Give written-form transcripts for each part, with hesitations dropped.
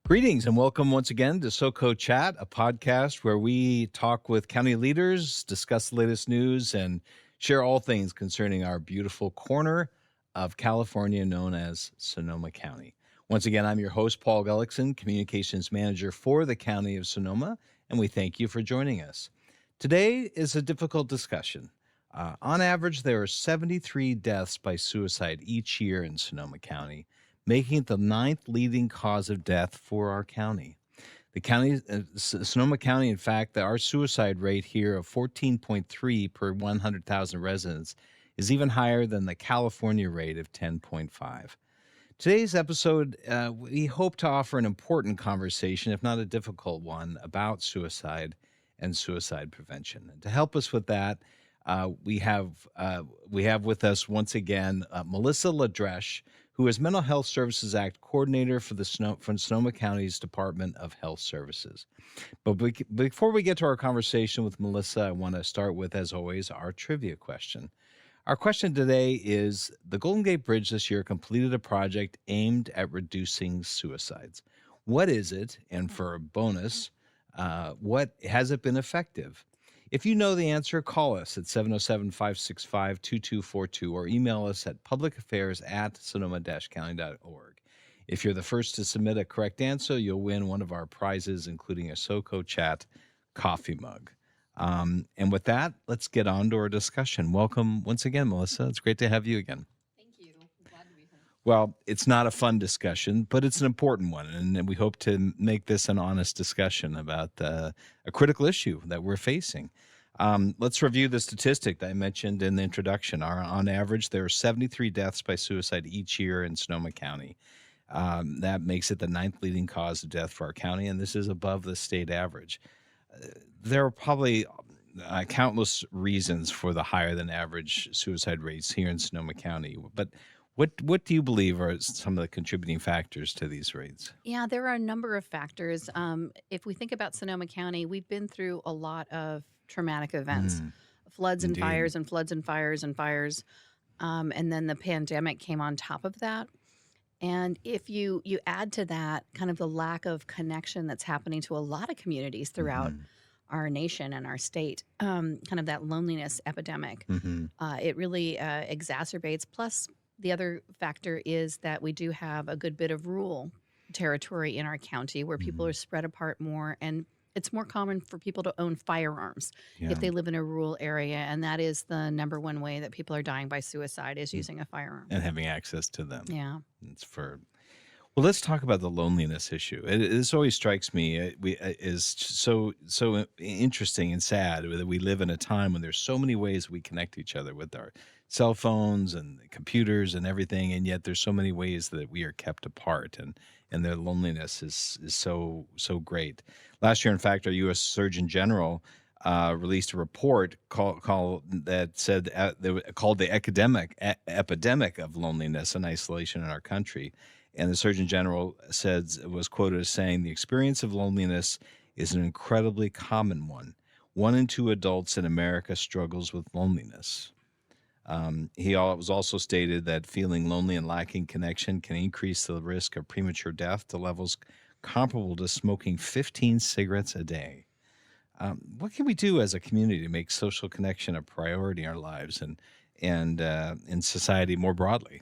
Greetings and welcome once again to SoCo Chat, a podcast where we talk with county leaders, discuss the latest news, and share all things concerning our beautiful corner of California known as Sonoma County. Once again, I'm your host, Paul Gullickson, Communications Manager for the County of Sonoma, and we thank you for joining us. Today is a difficult discussion. On average, there are 73 deaths by suicide each year in Sonoma County, making it the ninth leading cause of death for our county. The county, Sonoma County, in fact, our suicide rate here of 14.3 per 100,000 residents is even higher than the California rate of 10.5. Today's episode, we hope to offer an important conversation, if not a difficult one, about suicide and suicide prevention. And to help us with that, we have with us once again Melissa Ladrech, who is Mental Health Services Act Coordinator for from Sonoma County's Department of Health Services. But before we get to our conversation with Melissa, I want to start with, as always, our trivia question. Our question today is, the Golden Gate Bridge this year completed a project aimed at reducing suicides. What is it? And for a bonus, what has it been effective? If you know the answer, call us at 707-565-2242 or email us at publicaffairs@sonoma-county.org. If you're the first to submit a correct answer, you'll win one of our prizes, including a SoCo Chat coffee mug. And with that, let's get on to our discussion. Welcome once again, Melissa. It's great to have you again. Thank you. I'm glad to be here. Well, it's not a fun discussion, but it's an important one, and we hope to make this an honest discussion about a critical issue that we're facing. Let's review the statistic that I mentioned in the introduction. On average, there are 73 deaths by suicide each year in Sonoma County. That makes it the ninth leading cause of death for our county, and this is above the state average. There are probably countless reasons for the higher than average suicide rates here in Sonoma County, but what do you believe are some of the contributing factors to these rates? Yeah, there are a number of factors. If we think about Sonoma County, we've been through a lot of traumatic events, floods and Indeed. fires and floods and fires and fires. And then the pandemic came on top of that. And if you add to that kind of the lack of connection that's happening to a lot of communities throughout our nation and our state, kind of that loneliness epidemic, it really exacerbates. Plus, the other factor is that we do have a good bit of rural territory in our county where people are spread apart more, and it's more common for people to own firearms if they live in a rural area, and that is the number one way that people are dying by suicide is using a firearm. And having access to them. Yeah. Well, let's talk about the loneliness issue. This always strikes me is so interesting and sad that we live in a time when there's so many ways we connect each other with our cell phones and computers and everything, and yet there's so many ways that we are kept apart, and their loneliness is so great. Last year, in fact, our U.S. Surgeon General released a report called the epidemic of loneliness and isolation in our country. And the Surgeon General was quoted as saying, the experience of loneliness is an incredibly common one. 1 in 2 adults in America struggles with loneliness. He was also stated that feeling lonely and lacking connection can increase the risk of premature death to levels comparable to smoking 15 cigarettes a day. What can we do as a community to make social connection a priority in our lives and in society more broadly?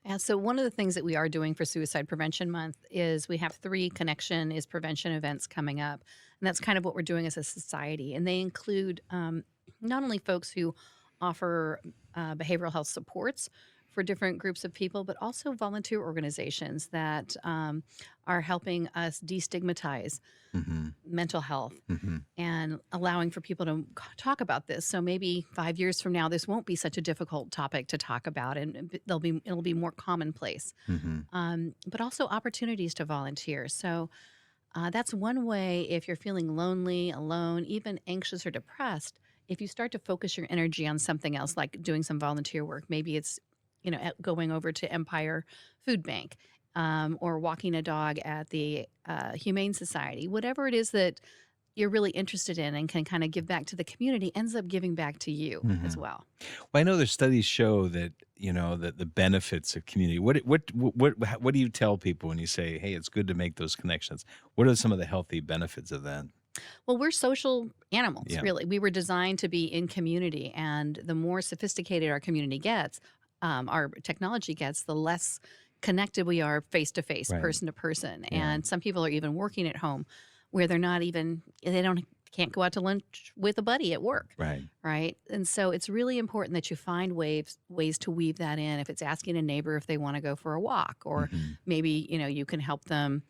And so one of the things that we are doing for Suicide Prevention Month is we have 3 Connection is Prevention events coming up. And that's kind of what we're doing as a society. And they include not only folks who offer behavioral health supports for different groups of people, but also volunteer organizations that are helping us destigmatize mental health and allowing for people to talk about this. So maybe 5 years from now, this won't be such a difficult topic to talk about, and it'll be more commonplace. But also opportunities to volunteer. So that's one way. If you're feeling lonely, alone, even anxious or depressed, if you start to focus your energy on something else, like doing some volunteer work, maybe it's going over to Empire Food Bank, or walking a dog at the Humane Society, whatever it is that you're really interested in and can kind of give back to the community ends up giving back to you as Mhm. well. Well, I know there's studies show that, that the benefits of community. What do you tell people when you say, "Hey, it's good to make those connections"? What are some of the healthy benefits of that? Well, we're social animals, Yeah. really. We were designed to be in community, and the more sophisticated our community gets, our technology gets, the less connected we are face to face, Right. person to person. Yeah. And some people are even working at home where they're not even, they don't, can't go out to lunch with a buddy at work, Right. right? And so it's really important that you find ways to weave that in. If it's asking a neighbor if they want to go for a walk, or Mhm. maybe you can help them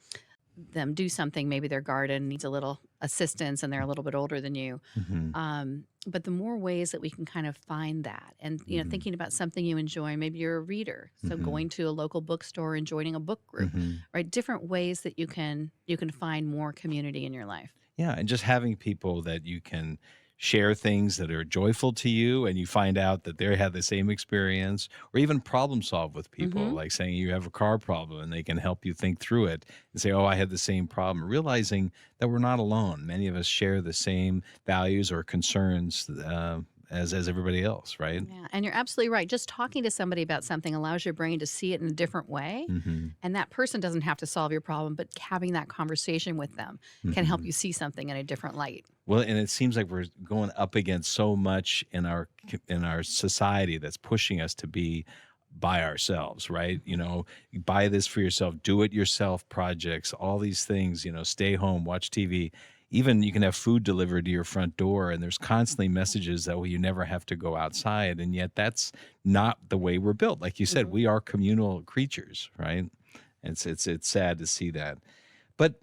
do something. Maybe their garden needs a little assistance and they're a little bit older than you. Mhm. But the more ways that we can kind of find that, and Mhm. thinking about something you enjoy, maybe you're a reader, so Mhm. going to a local bookstore and joining a book group, Mhm. right? Different ways that you can find more community in your life. Yeah, and just having people that you can share things that are joyful to you and you find out that they had the same experience, or even problem solve with people, Hmm. like saying you have a car problem and they can help you think through it and say, "Oh, I had the same problem." Realizing that we're not alone. Many of us share the same values or concerns as everybody else, right? Yeah, and you're absolutely right. Just talking to somebody about something allows your brain to see it in a different way. Mhm. And that person doesn't have to solve your problem, but having that conversation with them can help Mhm. you see something in a different light. Well, and it seems like we're going up against so much in our society that's pushing us to be by ourselves, right? You buy this for yourself, do it yourself projects, all these things, stay home, watch TV. Even you can have food delivered to your front door, and there's constantly messages that, well, you never have to go outside. And yet that's not the way we're built. Like you said, Mhm. we are communal creatures, right? It's sad to see that. But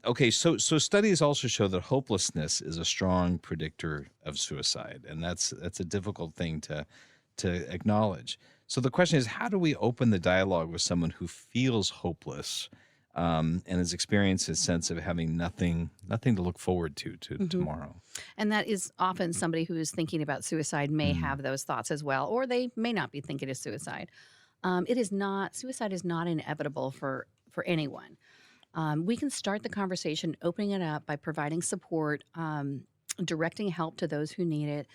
okay, so studies also show that hopelessness is a strong predictor of suicide, and that's a difficult thing to acknowledge. So the question is, how do we open the dialogue with someone who feels hopeless and has experienced a sense of having nothing to look forward to Mhm. tomorrow? And that is often somebody who is thinking about suicide may Mm, have those thoughts as well, or they may not be thinking of suicide. It is not Suicide is not inevitable for anyone. We can start the conversation, opening it up by providing support, directing help to those who need it,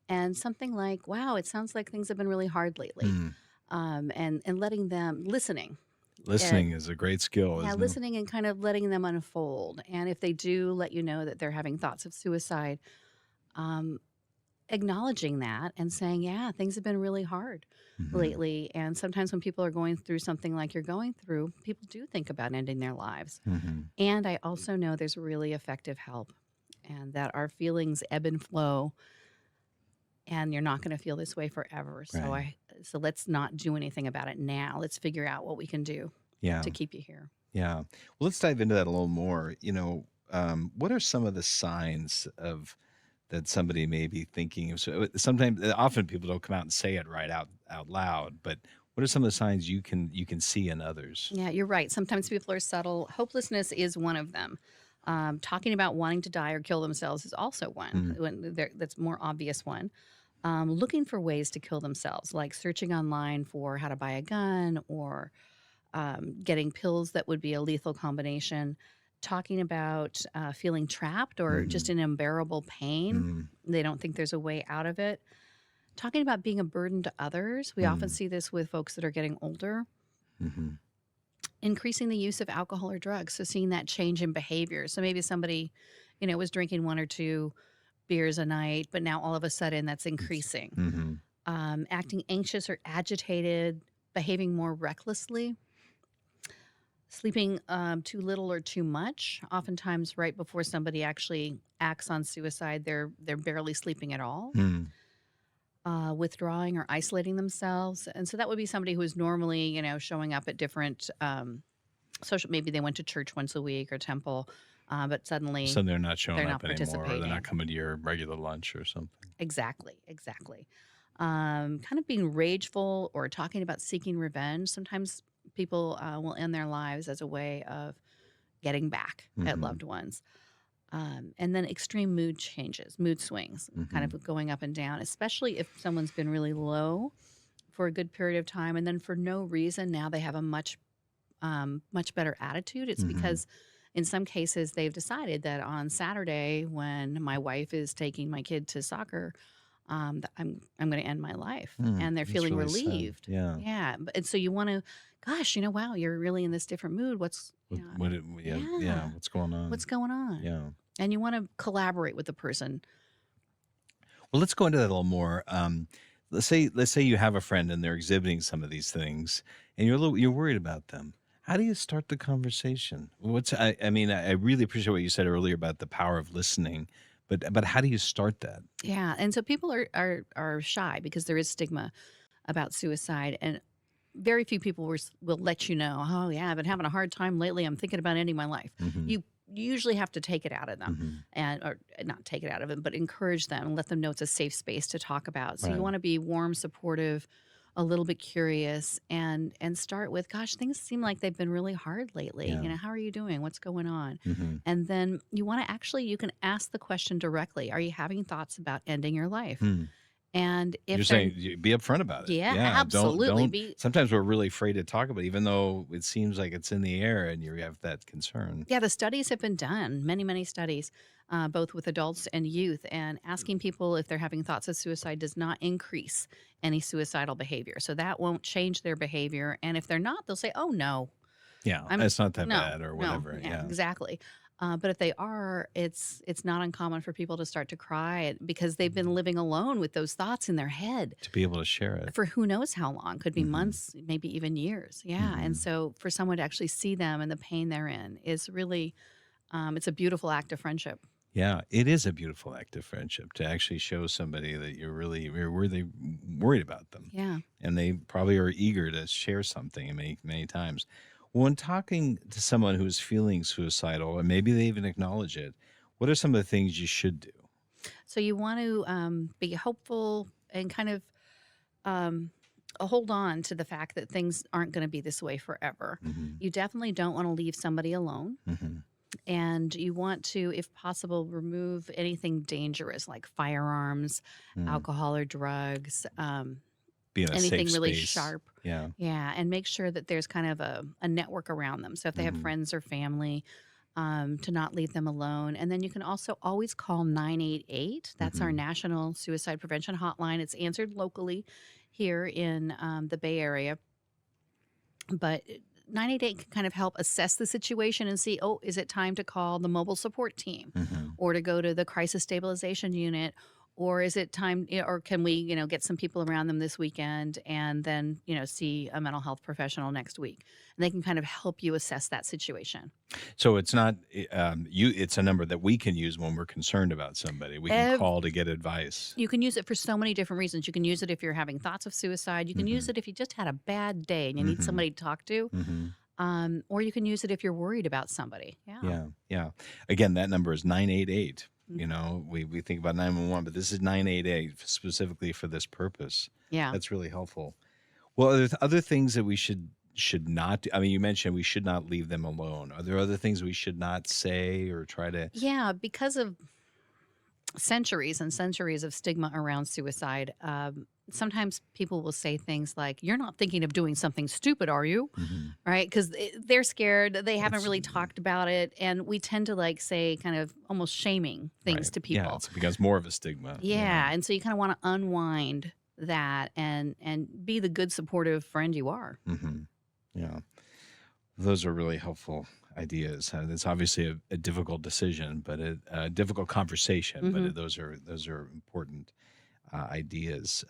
and something like, "Wow, it sounds like things have been really hard lately," mm. and letting them listening. Listening is a great skill, Yeah, isn't it? listening and kind of letting them unfold. And if they do let you know that they're having thoughts of suicide, um, acknowledging that and saying, yeah, things have been really hard Hmm. lately. And sometimes when people are going through something like you're going through, people do think about ending their lives. Hmm. And I also know there's really effective help and that our feelings ebb and flow and you're not going to feel this way forever. Right. So let's not do anything about it now. Let's figure out what we can do Yeah. to keep you here. Yeah. Well, let's dive into that a little more. What are some of the signs of that somebody may be thinking of? So sometimes, often people don't come out and say it right out loud, but what are some of the signs you can see in others? Yeah, you're right. Sometimes people are subtle. Hopelessness is one of them. Talking about wanting to die or kill themselves is also one. Mm, That's more obvious one. Looking for ways to kill themselves, like searching online for how to buy a gun or getting pills that would be a lethal combination. Talking about feeling trapped or just mhm, in unbearable pain. mm, They don't think there's a way out of it. Talking about being a burden to others. We often mm, see this with folks that are getting older. mhm, Increasing the use of alcohol or drugs, so seeing that change in behavior. So maybe somebody, was drinking 1 or 2 beers a night, but now all of a sudden that's increasing. mhm, Acting anxious or agitated, behaving more recklessly, sleeping, too little or too much. Oftentimes right before somebody actually acts on suicide, they're barely sleeping at all. mm, Withdrawing or isolating themselves, and so that would be somebody who is normally, showing up at different, social maybe they went to church once a week or temple, but suddenly so they're not showing they're up not anymore, or they're not participating. coming to your regular lunch or something. Exactly, exactly. Kind of being rageful or talking about seeking revenge. Sometimes people will end their lives as a way of getting back at Hmm. loved ones. And then extreme mood changes, mood swings, kind Hmm. of going up and down, especially if someone's been really low for a good period of time, and then for no reason now they have a much better attitude. It's Hmm. because In some cases, they've decided that on Saturday, when my wife is taking my kid to soccer, that I'm going to end my life, and they're That's feeling really sad. relieved. Yeah. Yeah, and so you want to, gosh, wow, you're really in this different mood. What's yeah, Yeah, yeah. yeah, What's going what's on? going on? Yeah. And you want to collaborate with the person. Well, let's go into that a little more. Let's say you have a friend and they're exhibiting some of these things, and you're worried about them. How do you start the conversation? I mean, I really appreciate what you said earlier about the power of listening, but how do you start that? Yeah, and so people are shy because there is stigma about suicide, and very few people will let you know, "Oh, yeah, I've been having a hard time lately. I'm thinking about ending my life." Hmm. You usually have to take it out of them, Hmm. and or not take it out of them, but encourage them and let them know it's a safe space to talk about. So you Right. want to be warm, supportive, a little bit curious, and start with, "Gosh, things seem like they've been really hard lately. Yeah. How are you doing? What's going on?" Hmm. And then you can ask the question directly. Are you having thoughts about ending your life? And You're if they're saying be upfront about it. yeah, Yeah. Don't absolutely. don't. Be Sometimes we're really afraid to talk about it, even though it seems like it's in the air, and you have that concern. Yeah, the studies have been done, many, many studies, both with adults and youth, and asking people if they're having thoughts of suicide does not increase any suicidal behavior. So that won't change their behavior. And if they're not, they'll say, "Oh no, Yeah, I'm it's not that no, bad or no, whatever. yeah, Yeah. exactly." But if they are, it's not uncommon for people to start to cry because they've been living alone with those thoughts in their head To be able to share it. for who knows how long. Could be Hmm. months, maybe even years. Yeah, and Hmm. so for someone to actually see them and the pain they're in is really it's a beautiful act of friendship. Yeah, it is a beautiful act of friendship to actually show somebody that you're really worried about them, Yeah. and they probably are eager to share something many times. When talking to someone who is feeling suicidal, and maybe they even acknowledge it, what are some of the things you should do? So you want to be hopeful and kind of um, hold on to the fact that things aren't going to be this way forever. Hmm. You definitely don't want to leave somebody alone. Hmm. And you want to, if possible, remove anything dangerous like firearms, Mm. alcohol, or drugs, Be in a safe anything really space. sharp. Yeah. Yeah. And make sure that there's kind of a network around them. So if they have Hmm. friends or family, to not leave them alone. And then you can also always call 988. That's our Hmm. national suicide prevention hotline. It's answered locally here in the Bay Area. But 988 can kind of help assess the situation and see, oh, is it time to call the mobile support team Hmm. or to go to the crisis stabilization unit? Or is it time, or can we, get some people around them this weekend and then, see a mental health professional next week? And they can kind of help you assess that situation. So it's not you. It's a number that we can use when we're concerned about somebody. We can call to get advice. You can use it for so many different reasons. You can use it if you're having thoughts of suicide. You can use Hmm. it if you just had a bad day and you need Hmm. somebody to talk to. Hmm. Or you can use it if you're worried about somebody. Yeah. Yeah, yeah. Again, that number is 988. Mhm. We think about 911, but this is 988 specifically for this purpose. Yeah. That's really helpful. Well, are there other things that we should not do? I mean, you mentioned we should not leave them alone. Are there other things we should not say or try to? Yeah. Because of centuries and centuries of stigma around suicide, sometimes people will say things like, "You're not thinking of doing something stupid, are you?" Mhm. Right? Because they're scared. They haven't It's really talked about it. And we tend to like say kind of almost shaming things right. to Yeah, people. it becomes more of a stigma. Yeah. Yeah, and so you kinda wanna unwind that and be the good supportive friend you are. Hmm. Yeah. Those are really helpful ideas. It's obviously a difficult decision, but a difficult conversation. But Mhm. those are important ideas.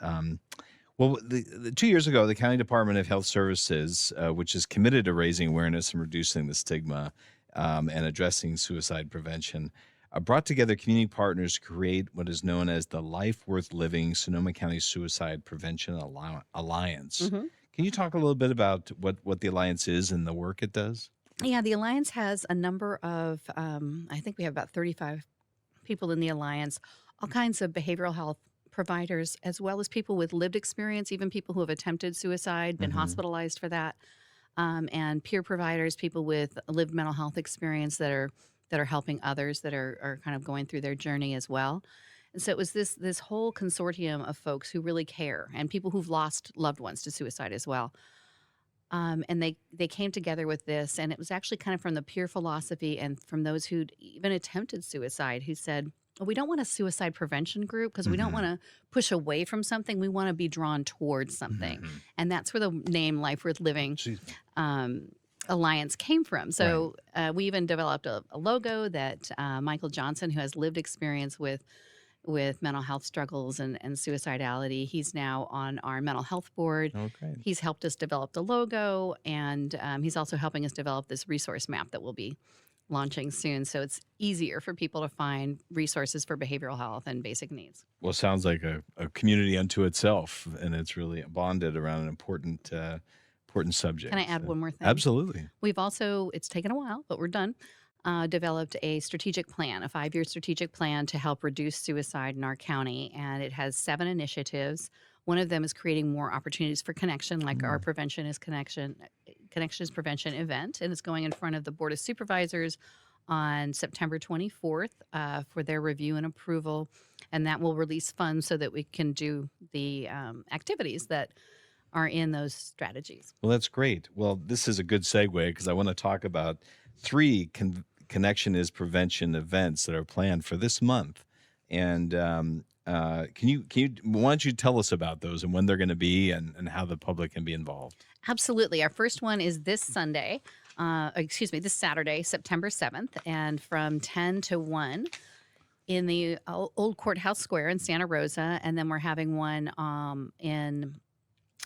Well, the 2 years ago, the County Department of Health Services, which is committed to raising awareness and reducing the stigma and addressing suicide prevention, brought together community partners to create what is known as the Life Worth Living Sonoma County Suicide Prevention Alliance. Mhm. Can you talk a little bit about what the alliance is and the work it does? Yeah, the Alliance has a number of, I think we have about 35 people in the Alliance, all kinds of behavioral health providers, as well as people with lived experience, even people who have attempted suicide, been Hmm. hospitalized for that, and peer providers, people with lived mental health experience that are helping others that are kind of going through their journey as well. And so it was this whole consortium of folks who really care and people who've lost loved ones to suicide as well. And they came together with this, and it was actually kind of from the pure philosophy and from those who'd even attempted suicide, who said, "Well, we don't want a suicide prevention group because we don't want Hmm. to push away from something. We want to be drawn towards something." Hmm. And that's where the name Life Worth Living Excuse me. um, Alliance came from. Right. So we even developed a logo that Michael Johnson, who has lived experience with mental health struggles and suicidality. He's now on our mental health board. Oh, great. He's helped us develop the logo, and he's also helping us develop this resource map that we'll be launching soon. So it's easier for people to find resources for behavioral health and basic needs. Well, sounds like a community unto itself, and it's really bonded around an important Can I subject. add So, one more thing? absolutely. We've also, it's taken a while, but we're done, developed a strategic plan, a 5-year strategic plan to help reduce suicide in our county. And it has 7 initiatives. One of them is creating more opportunities for connection, like our Mm. Connection is Prevention event. And it's going in front of the Board of Supervisors on September 24th for their review and approval. And that will release funds so that we can do the activities that are in those strategies. Well, that's great. Well, this is a good segue because I want to talk about 3 connection is prevention events that are planned for this month. And why don't you tell us about those and when they're going to be and how the public can be involved? Absolutely. Our first one is this Sunday, this Saturday, September 7th, and from 10 to 1 in the Old Courthouse Square in Santa Rosa. And then we're having one in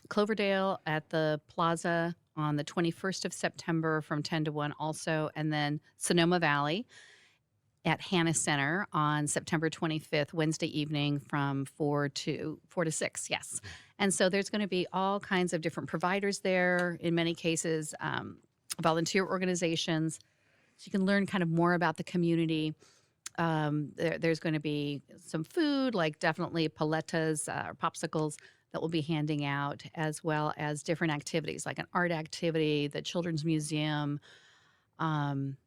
Cloverdale at the Plaza on the 21st of September from 10 to 1 also. And then Sonoma Valley at Hannah Center on September 25th, Wednesday evening from 4 to 6. Yes. And so there's going to be all kinds of different providers there, in many cases, volunteer organizations. So you can learn kind of more about the community. There's going to be some food, like definitely paletas or popsicles that we'll be handing out, as well as different activities, like an art activity, the Children's Museum. Um,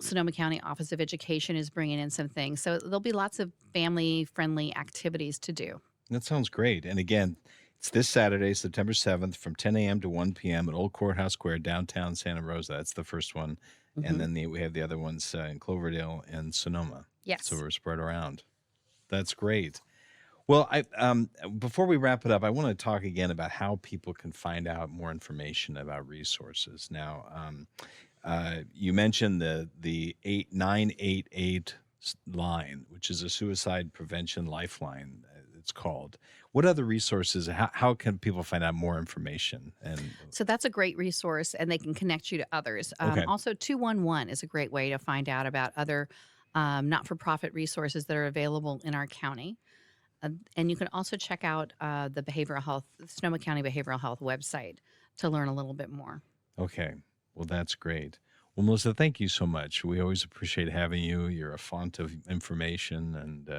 Sonoma County Office of Education is bringing in some things. So there'll be lots of family-friendly activities to do. That sounds great. And again, it's this Saturday, September 7th from 10 a.m. to 1 p.m. at Old Courthouse Square, downtown Santa Rosa. That's the first one. And Mhm. then we have the other ones in Cloverdale and Sonoma. So Yes. we're spread around. That's great. Well, before we wrap it up, I want to talk again about how people can find out more information about resources. Now, you mentioned the 8988 line, which is a suicide prevention lifeline. It's called. What other resources? How can people find out more information? And So that's a great resource, and they can connect you to others. okay, Also, 211 is a great way to find out about other not for profit resources that are available in our county. And you can also check out the Sonoma County Behavioral Health website to learn a little bit more. okay. Well, that's great. Well, Melissa, thank you so much. We always appreciate having you. You're a font of information, and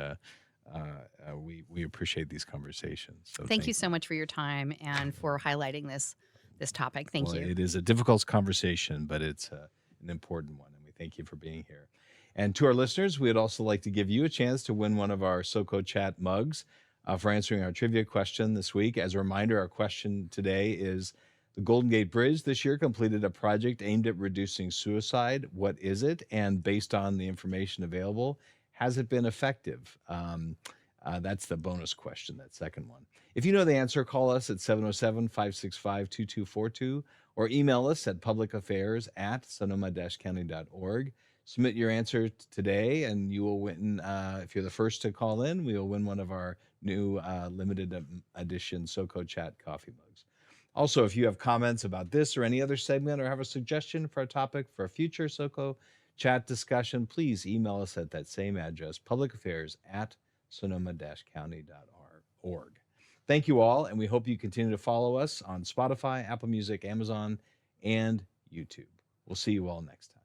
we appreciate these conversations. So Thank you thank so you. much for your time and for highlighting this topic. Thank Well, you. it is a difficult conversation, but it's an important one, and we thank you for being here. And to our listeners, we'd also like to give you a chance to win one of our SoCo Chat mugs for answering our trivia question this week. As a reminder, our question today is: the Golden Gate Bridge this year completed a project aimed at reducing suicide. What is it? And based on the information available, has it been effective? That's the bonus question, that second one. If you know the answer, call us at 707-565-2242 or email us at publicaffairs@sonoma-county.org. Submit your answer today, and you will win. If you're the first to call in, we will win one of our new limited edition SoCo Chat coffee mugs. Also, if you have comments about this or any other segment or have a suggestion for a topic for a future SoCo Chat discussion, please email us at that same address, publicaffairs@sonoma-county.org. Thank you all, and we hope you continue to follow us on Spotify, Apple Music, Amazon, and YouTube. We'll see you all next time.